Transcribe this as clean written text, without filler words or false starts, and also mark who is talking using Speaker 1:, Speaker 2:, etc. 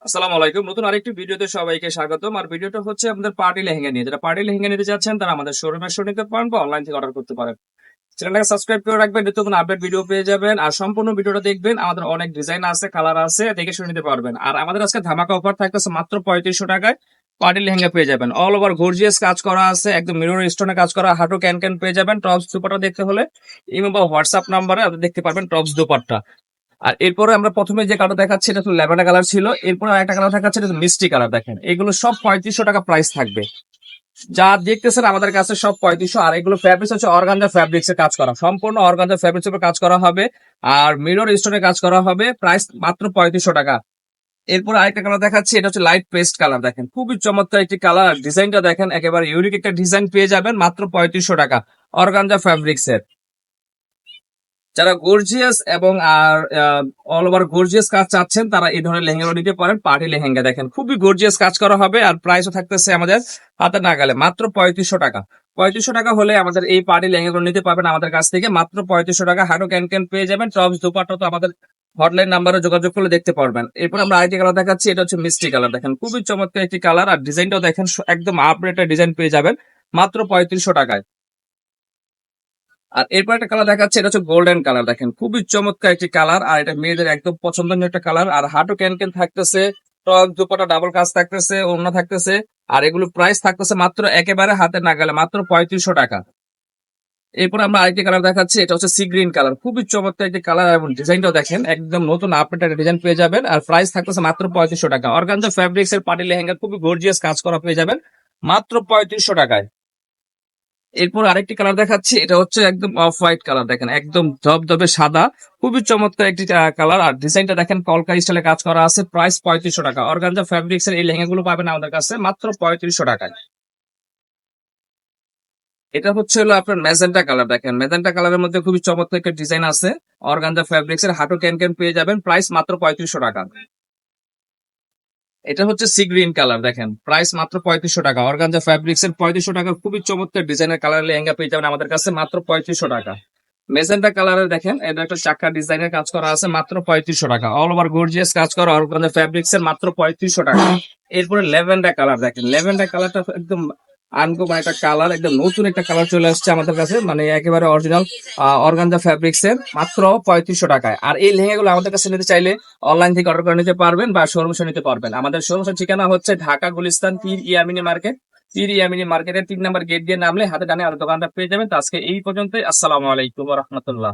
Speaker 1: আসসালামু আলাইকুম। নতুন আরেকটি ভিডিওতে সবাইকে স্বাগতম। আর ভিডিওটা হচ্ছে আমাদের পার্টি লেহেঙ্গা নিয়ে। যারা পার্টি লেহেঙ্গা নিতে চাচ্ছেন তারা আমাদের শোরুমে এসে নিতে পারেন বা অনলাইন থেকে অর্ডার করতে পারেন। চ্যানেলটাকে সাবস্ক্রাইব করে রাখবেন, নিত্য নতুন আপডেট ভিডিও পেয়ে যাবেন। আর সম্পূর্ণ ভিডিওটা দেখবেন, আমাদের অনেক ডিজাইন আছে, কালার আছে, দেখে শুনে নিতে পারবেন। আর আমাদের আজকে ধামাকা অফার থাকতেছে মাত্র 3500 টাকায় পার্টি লেহেঙ্গা পেয়ে যাবেন। অল ওভার গর্জিয়াস কাজ করা আছে, একদম মিরর স্টোনে কাজ করা, হাঁটু ক্যান ক্যান পেয়ে যাবেন। টপস দুপাট্টা দেখতে হলে ইমো বা হোয়াটসঅ্যাপ নাম্বারে আপনি দেখতে পারবেন টপস দুপাট্টা। আর এরপরে আমরা প্রথমে যে কালার দেখাচ্ছি এটা তো ল্যাভেন্ডার কালার ছিল, এরপরে আরেকটা কালার দেখাচ্ছে এটা মিষ্টি কালার। দেখেন এগুলো সব 3500 টাকা প্রাইস থাকবে। যা দেখতেছেন আমাদের কাছে সব 3500। আর এগুলো ফ্যাব্রিক্স হচ্ছে অর্গানজা ফ্যাব্রিক্স এর কাজ করা, সম্পূর্ণ অর্গানজা ফ্যাব্রিক্স এর কাজ করা হবে। আর মিরর স্টোনের কাজ করা হবে, প্রাইস মাত্র 3500 টাকা। এরপর আরেকটা কালার দেখাচ্ছি, এটা হচ্ছে লাইট পেস্ট কালার। দেখেন খুবই চমৎকার একটি কালার, ডিজাইনটা দেখেন একেবারে ইউনিক একটা ডিজাইন পেয়ে যাবেন মাত্র 3500 টাকা অর্গানজা ফ্যাব্রিক্স এর। যারা গর্জিয়াস এবং আর অল ওভার গর্জিয়াস কাজ চাচ্ছেন তারা এই ধরনের লেহেঙ্গা নিতে পারেন। পার্টি লেহেঙ্গা দেখেন খুবই গর্জিয়াস কাজ করা হবে, আর প্রাইসও থাকতেছে আমাদের হাতে নাগালে মাত্র 3500 টাকা। 3500 টাকা হলে আমাদের এই পার্টি লেহেঙ্গা নিতে পারবেন আমাদের কাছ থেকে মাত্র 3500 টাকা। হাঁটু ক্যান ক্যান পেয়ে যাবেন। টপস দুপাট্টা তো আমাদের হটলাইন নাম্বারে যোগাযোগ করলে দেখতে পারবেন। এরপর আমরা আরেকটি কালার দেখাচ্ছি, এটা হচ্ছে মিষ্টি কালার। দেখেন খুবই চমৎকার একটি কালার, আর ডিজাইনটাও দেখেন একদম আপডেটেড ডিজাইন পেয়ে যাবেন মাত্র 3500 টাকায়। আর এরপর একটা কালার দেখাচ্ছে, এটা হচ্ছে গোল্ডেন কালার। দেখেন খুবই চমৎকার একটি কালার, আর এটা মেয়েদের একদম পছন্দনীয় একটা কালার। আর হাঁটু ক্যান ক্যান থাকতেছে, টপ দুপাটা ডাবল কাজ থাকতেছে, ওড়না থাকতেছে। আর এগুলো প্রাইস থাকতেছে মাত্র একেবারে হাতে নাগালে মাত্র 3500 টাকা। এরপর আমরা আরেকটি কালার দেখাচ্ছি, এটা হচ্ছে সি গ্রিন কালার। খুবই চমৎকার একটি কালার, এবং ডিজাইনটাও দেখেন একদম নতুন আপডেটেড ডিজাইন পেয়ে যাবেন। আর প্রাইস থাকতেছে মাত্র 3500 টাকা। অর্গানজা ফ্যাব্রিক্স এর পার্টি লেহেঙ্গা খুবই গর্জিয়াস কাজ করা পেয়ে যাবেন মাত্র 3500 টাকায়। এরপর আরেকটি কালার দেখাচ্ছি, এটা হচ্ছে একদম অফ হোয়াইট কালার। দেখেন একদম ধবধবে সাদা, খুবই চমৎকার একটি কালার। আর ডিজাইনটা দেখেন কলকা স্টাইলে কাজ করা আছে, প্রাইস 3500 টাকা। অর্গানজা ফ্যাব্রিক্স এর এই লেহেঙ্গাগুলো পাবেন আমাদের কাছে মাত্র 3500 টাকায়। এটা হচ্ছে হলো আপনার ম্যাজেন্টা কালার। দেখেন ম্যাজেন্টা কালারের মধ্যে খুবই চমৎকার একটা ডিজাইন আছে। অর্গানজা ফ্যাব্রিক্স এর হাঁটু ক্যান ক্যান পেয়ে যাবেন, প্রাইস মাত্র 3500 টাকা। এটা হচ্ছে সি গ্রিন কালার। দেখেন প্রাইস মাত্র 3500 টাকা। অর্গানজা ফ্যাব্রিক্স এর 3500 টাকা খুবই চমৎকার ডিজাইনের কালার লেহেঙ্গা পেয়ে যাবেন আমাদের কাছে মাত্র 3500 টাকা। মেজেন্টা কালারের দেখেন এটা একটা চাকা ডিজাইনের কাজ করা আছে মাত্র 3500 টাকা। অল ওভার গর্জিয়াস কাজ করা অর্গানজা ফ্যাব্রিক্স এর মাত্র 3500 টাকা। এরপরে ল্যাভেন্ডার কালার। দেখেন ল্যাভেন্ডার কালারটা একদম আনকমন একটা কালার, একদম নতুন একটা কালার চলে আসছে আমাদের কাছে, মানে একেবারে অরিজিনাল অর্গানজা ফ্যাব্রিক্স এর মাত্র 3500 টাকায়। আর এই লেহেঙ্গাগুলো আমাদের কাছে নিতে চাইলে অনলাইন থেকে অর্ডার করে নিতে পারবেন বা শোরুম এসে নিতে পারবেন। আমাদের শোরুমের ঠিকানা হচ্ছে ঢাকা গুলিস্তান পীর ইয়ামিনী মার্কেট। পীর ইয়ামিনী মার্কেটের 3 নম্বর গেট দিয়ে নামলে হাতে ডানে আর দোকানটা পেয়ে যাবেন। তো আজকে এই পর্যন্তই। আসসালামু আলাইকুম ওয়া রাহমাতুল্লাহ।